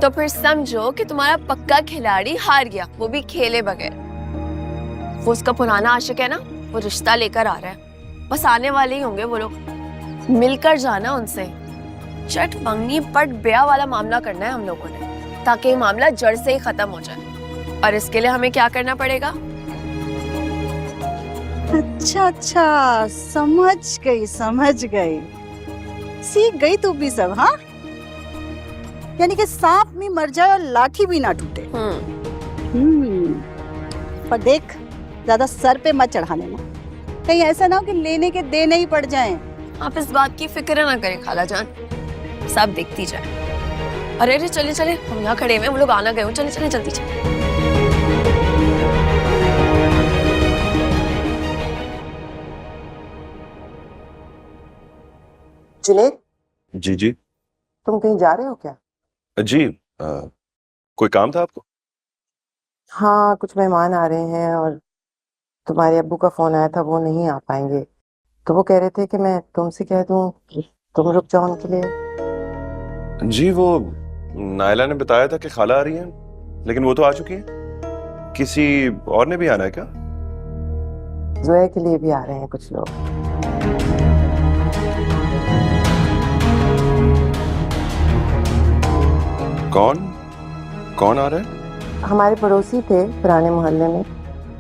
तो फिर समझो कि तुम्हारा पक्का खिलाड़ी हार गया, वो भी खेले बगैर। वो उसका पुराना आशिक है ना, वो रिश्ता लेकर आ रहा है। बस आने वाले ही होंगे वो लोग। मिलकर जाना उनसे। चट मंगनी पट ब्याह वाला मामला करना है हम लोगों ने, ताकि ये मामला जड़ से ही खत्म हो जाए। और इसके लिए हमें क्या करना पड़ेगा? अच्छा अच्छा, समझ गई। सीख गई तू भी सब। हाँ, यानी कि सांप भी मर जाए और लाठी भी ना टूटे। पर देख, ज्यादा सर पे मत चढ़ा लेना, कहीं ऐसा ना हो कि लेने के देने ही पड़ जाएं। आप इस बात की फिक्र ना करें खाला जान, सब देखती जाए। अरे अरे चले चले, हम यहाँ खड़े हैं, वो लोग आना गए हो। चले चले जल्दी चले। जुनैद, जी जी। तुम कहीं जा रहे हो क्या? जी कोई काम था आपको? हाँ, कुछ मेहमान आ रहे हैं और तुम्हारे अब्बू का फोन आया था, वो नहीं आ पाएंगे। तो वो कह रहे थे कि मैं तुमसे कह दूं तुम रुक जाओ उनके लिए। जी वो नायला ने बताया था कि खाला आ रही हैं, लेकिन वो तो आ चुकी हैं। किसी और ने भी आना है क्या? जोया के लिए भी आ रहे हैं कुछ लोग। कौन आ रहा है? हमारे पड़ोसी थे पुराने मोहल्ले में,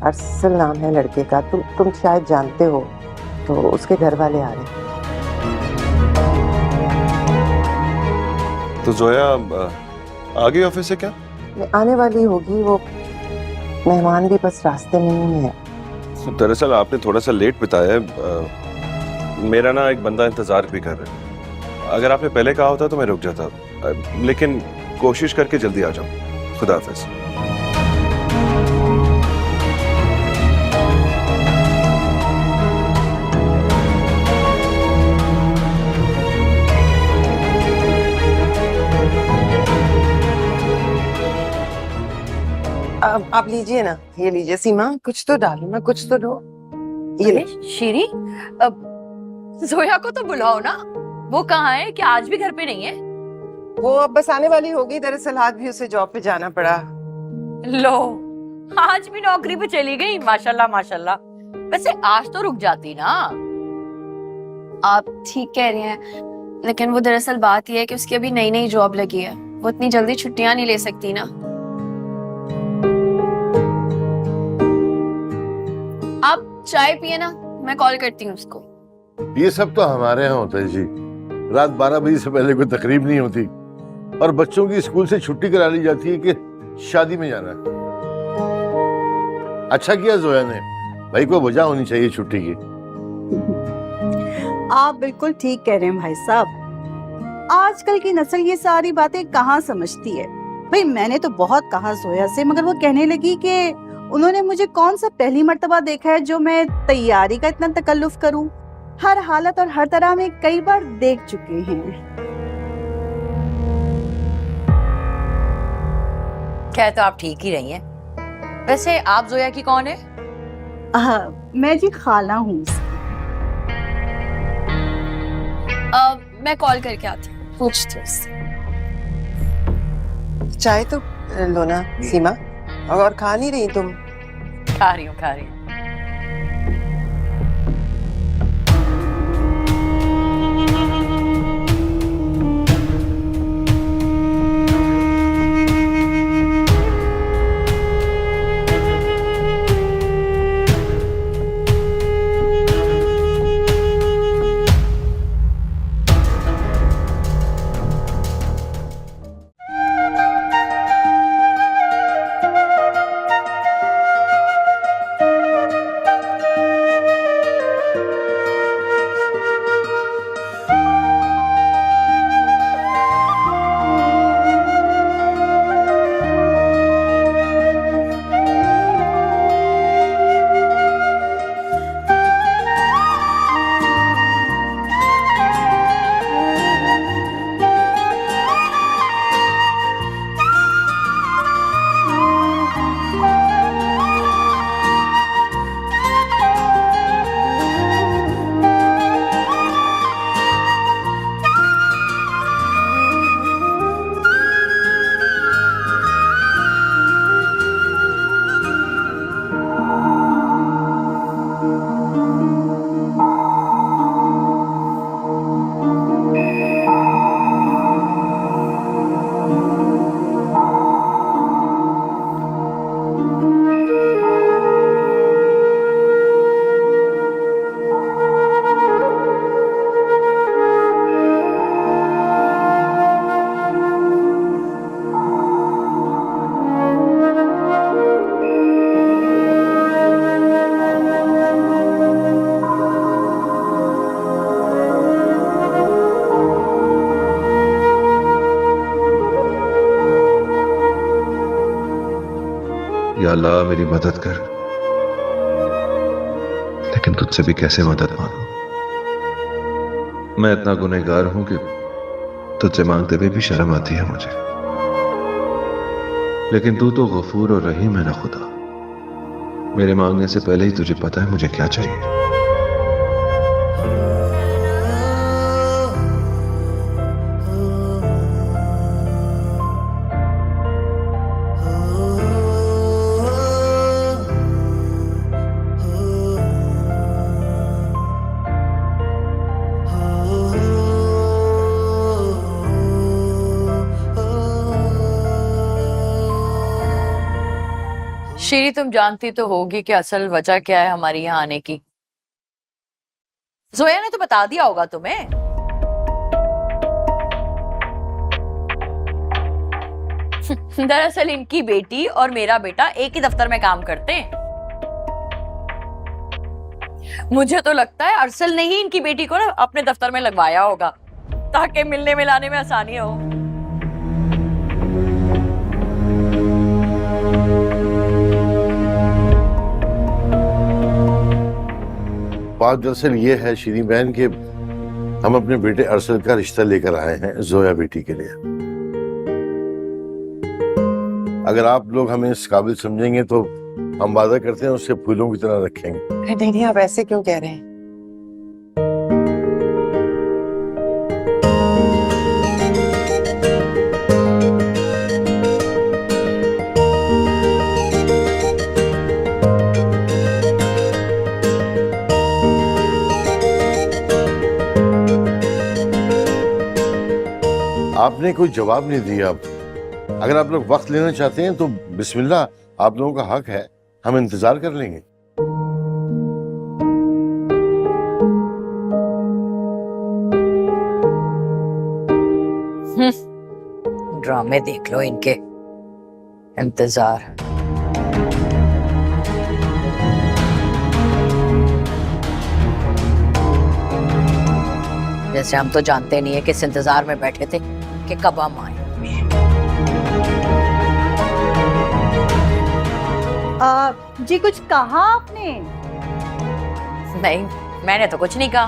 अरसल नाम है लड़के का, तुम शायद जानते हो। तो उसके घर वाले आ रहे हैं। तो जोया आ गई ऑफिस से क्या? आने वाली होगी, वो मेहमान भी बस रास्ते में ही है। दरअसल आपने थोड़ा सा लेट बताया है। मेरा ना एक बंदा इंतजार भी कर रहा है। अगर आपने पहले कहा होता तो मैं रुक जाता, लेकिन कोशिश करके जल्दी आ जाऊं। खुदा हाफिज। आप लीजिए ना, ये लीजिए। सीमा, कुछ तो डालो ना, कुछ तो दो। ये ले। शीरी, जोया को तो बुलाओ ना, वो कहाँ है? क्या आज भी घर पे नहीं है? वो अब बस आने वाली होगी। दरअसल आज भी उसे जॉब पे जाना पड़ा। लो, आज भी नौकरी पे चली गई। माशाल्लाह माशाल्लाह। वैसे आज तो रुक जाती ना। आप ठीक कह रही हैं, लेकिन वो दरअसल बात यह है कि उसकी अभी नई नई जॉब लगी है, वो इतनी जल्दी छुट्टियां नहीं ले सकती ना। आप चाय पिए ना, मैं कॉल करती हूँ उसको। ये सब तो हमारे यहाँ होता है जी। रात 12 बजे से पहले कोई तकरीब नहीं होती और बच्चों की स्कूल से छुट्टी करा ली जाती है कि शादी में जाना है। अच्छा किया जोया ने, भाई को वजह होनी चाहिए छुट्टी की। आप बिल्कुल ठीक कह रहे हैं भाई साहब। आजकल की नस्ल ये सारी बातें कहाँ समझती है। भाई मैंने तो बहुत कहा जोया से, मगर वो कहने लगी कि उन्होंने मुझे कौन सा पहली मर्तबा देखा है जो मैं तैयारी का इतना तकल्लुफ करूं। हर हालत और हर तरह में कई बार देख चुके हैं। कह तो आप ठीक ही रही हैं। वैसे आप जोया की कौन है? मैं जी खाला हूँ। मैं कॉल करके आती हूँ, पूछती हूँ उससे। चाय तो लो ना सीमा। और खा नहीं रही तुम? खा रही हूँ खा रही हूँ। या अल्लाह मेरी मदद कर, लेकिन तुझसे भी कैसे मदद मांगूं? मैं इतना गुनहगार हूं कि तुझसे मांगते हुए भी शर्म आती है मुझे, लेकिन तू तो गफूर और रहीम है ना खुदा। मेरे मांगने से पहले ही तुझे पता है मुझे क्या चाहिए। श्री, तुम जानती तो होगी कि असल वजह क्या है हमारी यहाँ आने की। जोया ने तो बता दिया होगा तुम्हें। दरअसल इनकी बेटी और मेरा बेटा एक ही दफ्तर में काम करते हैं। मुझे तो लगता है अरसल ने ही इनकी बेटी को ना अपने दफ्तर में लगवाया होगा ताकि मिलने मिलाने में आसानी हो। बात दरअसल ये है श्री बहन कि हम अपने बेटे अरसल का रिश्ता लेकर आए हैं जोया बेटी के लिए। अगर आप लोग हमें इस काबिल समझेंगे तो हम वादा करते हैं उससे फूलों की तरह रखेंगे। नहीं नहीं, आप ऐसे क्यों कह रहे हैं? आपने कोई जवाब नहीं दिया। अगर आप लोग वक्त लेना चाहते हैं तो बिस्मिल्लाह, आप लोगों का हक है, हम इंतजार कर लेंगे। ड्रामे देख लो इनके। इंतजार। जैसे हम तो जानते नहीं है किस इंतजार में बैठे थे कि कब हम आए। जी कुछ कहा आपने? नहीं, मैंने तो कुछ नहीं कहा।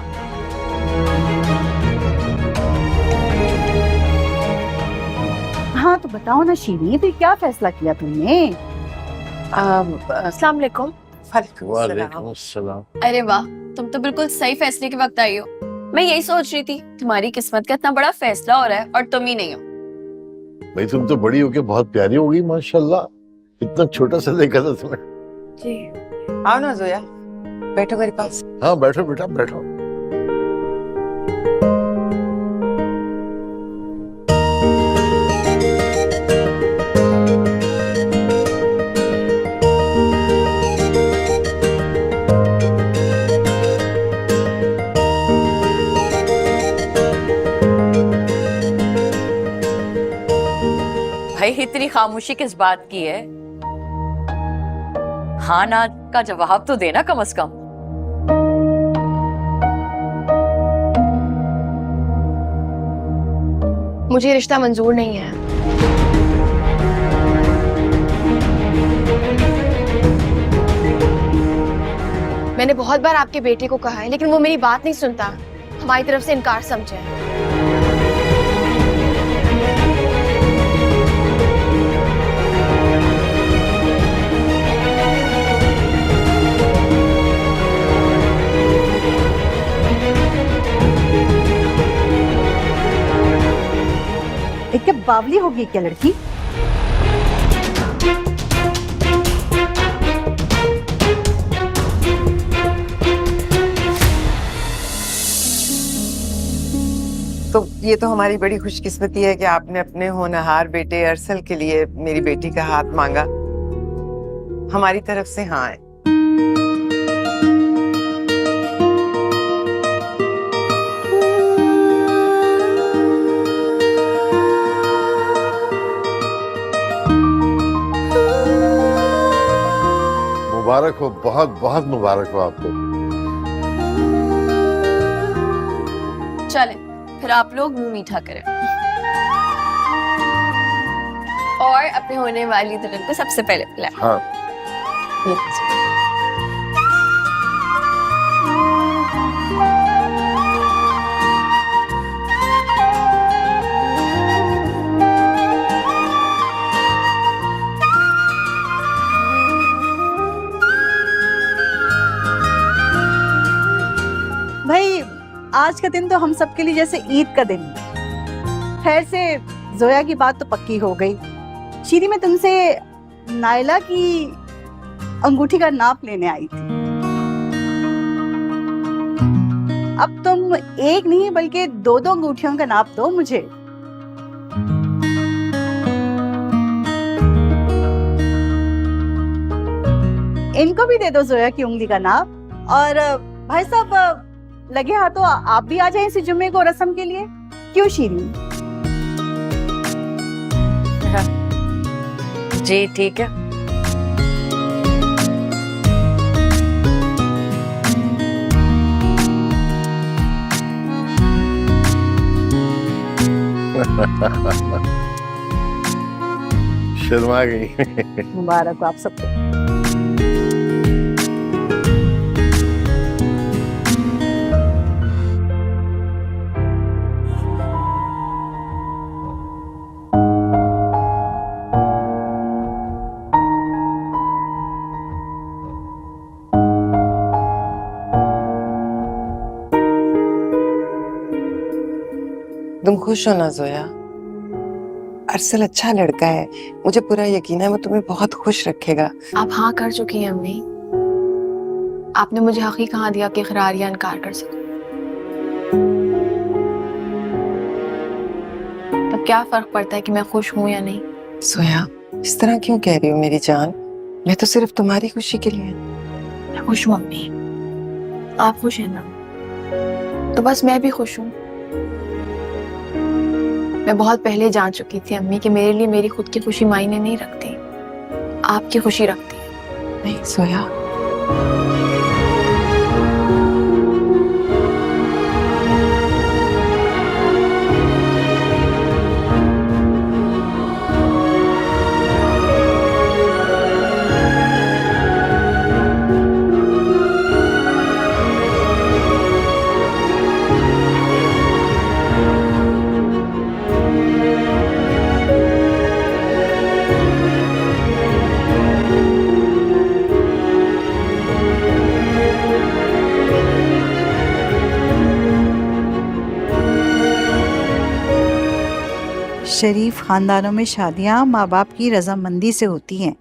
हाँ तो बताओ ना शीरी, फिर क्या फैसला किया तुमने? अस्सलाम वालेकुम। वालेकुम अस्सलाम। अरे वाह, तुम तो बिल्कुल सही फैसले के वक्त आई हो। मैं यही सोच रही थी तुम्हारी किस्मत का इतना बड़ा फैसला हो रहा है और तुम ही नहीं हो। भाई तुम तो बड़ी होके बहुत प्यारी हो गई माशाल्लाह। इतना छोटा सा देखा था तुम्हें। जी आओ ना जोया, बैठो मेरे पास। हाँ बैठो बेटा बैठो। भाई इतनी खामोशी किस बात की है? हाँ ना का जवाब तो देना कम से कम। मुझे ये रिश्ता मंजूर नहीं है। मैंने बहुत बार आपके बेटे को कहा है लेकिन वो मेरी बात नहीं सुनता। हमारी तरफ से इनकार समझे। एक क्या बावली होगी क्या लड़की? तो ये तो हमारी बड़ी खुशकिस्मती है कि आपने अपने होनहार बेटे अरसल के लिए मेरी बेटी का हाथ मांगा। हमारी तरफ से हाँ है। मुबारक हो, बहुत बहुत मुबारक हो आपको। चले फिर आप लोग मुंह मीठा करें और अपने होने वाली दुल्हन को सबसे पहले बुलाएं। हाँ भाई आज का दिन तो हम सबके लिए जैसे ईद का दिन है। खैर से जोया की बात तो पक्की हो गई। शीरी, मैं तुमसे नायला की अंगूठी का नाप लेने आई थी। अब तुम एक नहीं बल्कि दो दो अंगूठियों का नाप दो मुझे। इनको भी दे दो जोया की उंगली का नाप। और भाई साहब लगे हाथों आप भी आ जाएं इसी जुम्मे को रस्म के लिए। क्यों शीरी? जी ठीक है। शर्मा गई। मुबारक हो आप सबको। तुम खुश हो ना जोया? अरसल अच्छा लड़का है, मुझे पूरा यकीन है वो तुम्हें बहुत खुश रखेगा। आप हाँ कर चुकी हैं अम्मी। आपने मुझे हक ही कहाँ दिया कि इकरार या इनकार कर सकूं। तब क्या फर्क पड़ता है कि मैं खुश हूं या नहीं? जोया इस तरह क्यों कह रही हो मेरी जान? मैं तो सिर्फ तुम्हारी खुशी के लिए। मैं खुश हूं अम्मी। आप खुश हैं ना? तो बस मैं भी खुश हूं। मैं बहुत पहले जान चुकी थी अम्मी कि मेरे लिए मेरी खुद की खुशी मायने नहीं रखती, आपकी खुशी रखती है। नहीं जोया, शरीफ खानदानों में शादियां माँ बाप की रजामंदी से होती हैं।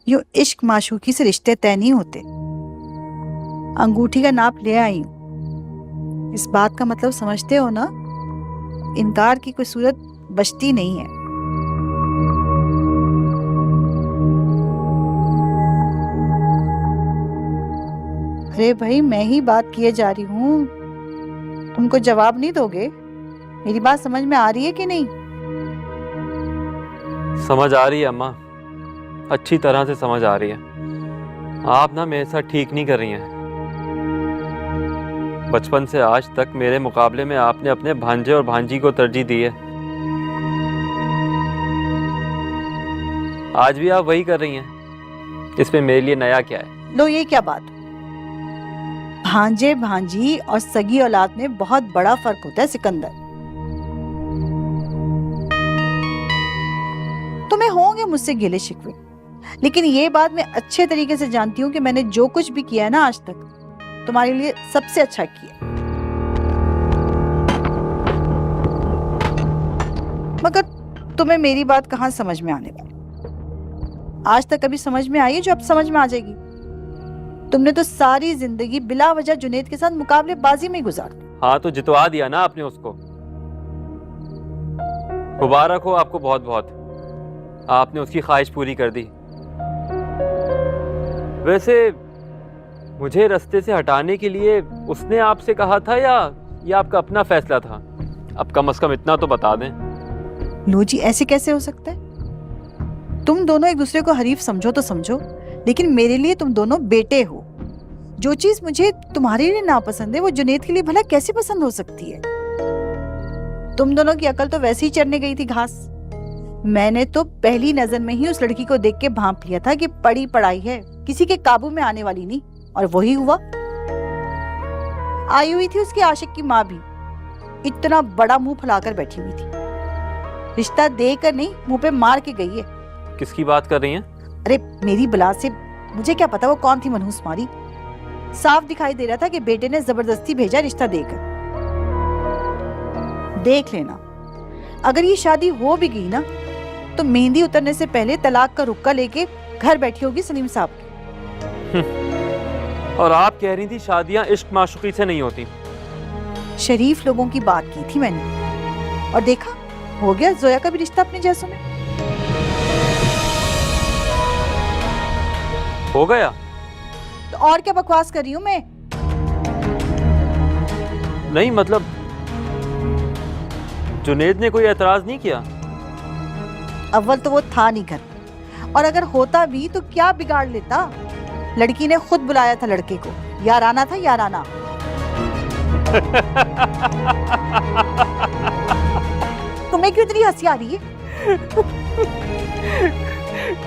यूं इश्क माशूकी से रिश्ते तय नहीं होते। अंगूठी का नाप ले आई हूं, इस बात का मतलब समझते हो ना? इनकार की कोई सूरत बचती नहीं है। अरे भाई मैं ही बात किए जा रही हूँ, तुमको जवाब नहीं दोगे? मेरी बात समझ में आ रही है कि नहीं? समझ आ रही है अम्मा, अच्छी तरह से समझ आ रही है। आप ना मेरे साथ ठीक नहीं कर रही हैं। बचपन से आज तक मेरे मुकाबले में आपने अपने भांजे और भांजी को तरजीह दी है। आज भी आप वही कर रही हैं। इसमें मेरे लिए नया क्या है? लो ये क्या बात? भांजे भांजी और सगी औलाद में बहुत बड़ा फर्क होता है सिकंदर। तुम्हें होंगे मुझसे गिले शिकवे, लेकिन ये बात मैं अच्छे तरीके से जानती हूँ कि मैंने जो कुछ भी किया है ना आज तक, तुम्हारे लिए सबसे अच्छा किया। मगर तुम्हें मेरी बात कहाँ समझ में आने वाली? आज तक कभी समझ में आई है जो अब समझ में आ जाएगी? तुमने तो सारी जिंदगी बिला वजह जुनैद के साथ मुकाबलेबाजी में गुजार दी। हाँ तो जितवा दिया ना आपने उसको। मुबारक हो आपको बहुत बहुत, आपने उसकी ख्वाहिश पूरी कर दी। वैसे मुझे रास्ते से हटाने के लिए उसने आपसे कहा था या ये आपका अपना फैसला था? अब कम से कम इतना तो बता दें। लो जी, ऐसे कैसे हो सकता है? तुम दोनों एक दूसरे को हरीफ समझो तो समझो, लेकिन मेरे लिए तुम दोनों बेटे हो। जो चीज मुझे तुम्हारे लिए नापसंद है वो जुनैद के लिए भला कैसे पसंद हो सकती है? तुम दोनों की अकल तो वैसे ही चरने गई थी घास। मैंने तो पहली नजर में ही उस लड़की को देख के भांप लिया था कि पढ़ी पढ़ाई है, किसी के काबू में आने वाली नहीं, और वही हुआ। आई हुई थी उसकी आशिक की माँ भी, इतना बड़ा मुंह फुलाकर बैठी हुई थी। रिश्ता देकर नहीं, मुंह पे मार के गई है। किसकी बात कर रही हैं? अरे मेरी बला से मुझे क्या पता वो कौन थी मनहूस मारी। साफ दिखाई दे रहा था कि बेटे ने जबरदस्ती भेजा रिश्ता देकर। देख लेना, अगर ये शादी हो भी गई ना, तो मेहंदी उतरने से पहले तलाक का रुक्का लेके घर बैठी होगी सलीम साहब के। और आप कह रही थी शादियां इश्क माशुकी से नहीं होती। शरीफ लोगों की बात की थी मैंने, और देखा हो गया जोया का भी रिश्ता अपने जैसों में। हो गया? तो और क्या बकवास कर रही हूँ मैं? नहीं मतलब जुनेद ने कोई एतराज नहीं किया? अव्वल तो वो था नहीं घर, और अगर होता भी तो क्या बिगाड़ लेता। लड़की ने खुद बुलाया था लड़के को, याराना था याराना। तुम्हें क्यों इतनी हंसी आ रही है?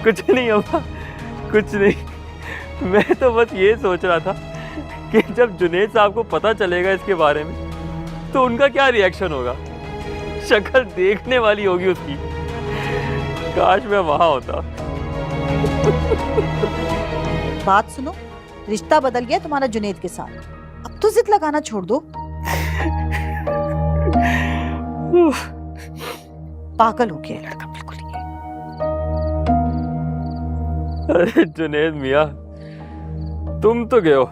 कुछ नहीं अम्मा, कुछ नहीं। मैं तो बस ये सोच रहा था कि जब जुनेद साहब को पता चलेगा इसके बारे में तो उनका क्या रिएक्शन होगा। शक्ल देखने वाली होगी उसकी। काश मैं वहां होता। बात सुनो, रिश्ता बदल गया तुम्हारा जुनेद के साथ, अब तो जिद लगाना छोड़ दो। पागल हो गया लड़का बिल्कुल ही। अरे जुनेद मियां, तुम तो गए हो।